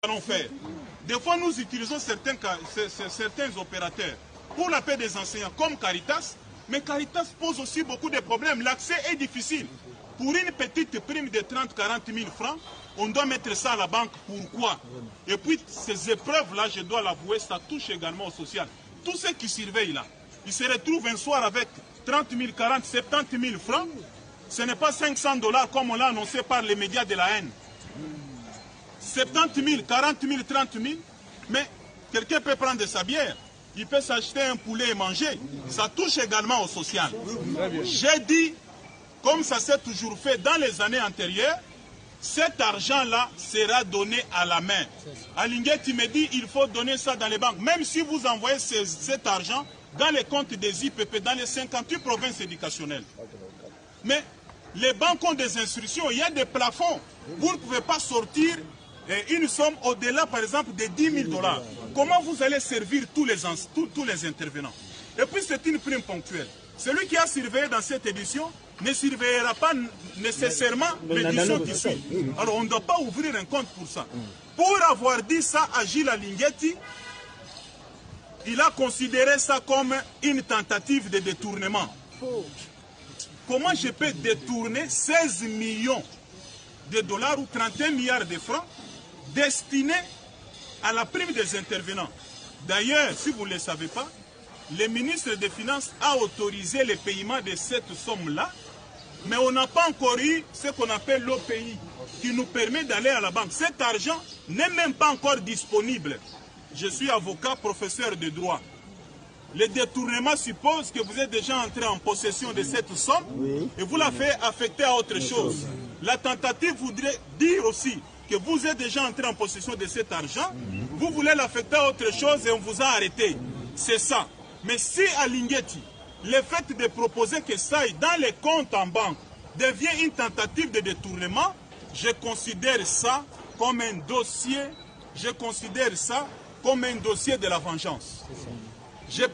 allons faire. Des fois, nous utilisons certains opérateurs pour la paix des enseignants, comme Caritas, mais Caritas pose aussi beaucoup de problèmes. L'accès est difficile. Pour une petite prime de 30-40 000 francs, on doit mettre ça à la banque. Pourquoi? Et puis, ces épreuves-là, je dois l'avouer, ça touche également au social. Tous ceux qui surveillent là, ils se retrouvent un soir avec 30 000, 40 000, 70 000 francs. Ce n'est pas 500 $ comme on l'a annoncé par les médias de la haine. 70 000, 40 000, 30 000, mais quelqu'un peut prendre sa bière, il peut s'acheter un poulet et manger. Ça touche également au social. J'ai dit, comme ça s'est toujours fait dans les années antérieures, cet argent-là sera donné à la main. Alinguetti me dit il faut donner ça dans les banques. Même si vous envoyez cet argent dans les comptes des IPP, dans les 58 provinces éducationnelles. Mais les banques ont des instructions, il y a des plafonds. Vous ne pouvez pas sortir une somme au-delà, par exemple, de 10 000 $. Comment vous allez servir tous les intervenants? Et puis c'est une prime ponctuelle. Celui qui a surveillé dans cette édition ne surveillera pas nécessairement l'édition qui suit. Alors on ne doit pas ouvrir un compte pour ça. Pour avoir dit ça à Gilles Alinguetti, il a considéré ça comme une tentative de détournement. Comment je peux détourner 16 millions de dollars ou 31 milliards de francs destinés à la prime des intervenants? D'ailleurs, si vous ne le savez pas, le ministre des Finances a autorisé le paiement de cette somme-là, mais on n'a pas encore eu ce qu'on appelle l'OPI, qui nous permet d'aller à la banque. Cet argent n'est même pas encore disponible. Je suis avocat, professeur de droit. Le détournement suppose que vous êtes déjà entré en possession de cette somme et vous la faites affecter à autre chose. La tentative voudrait dire aussi que vous êtes déjà entré en possession de cet argent, vous voulez l'affecter à autre chose et on vous a arrêté. C'est ça. Mais si Alinguetti, le fait de proposer que ça aille dans les comptes en banque devient une tentative de détournement, je considère ça comme un dossier, de la vengeance.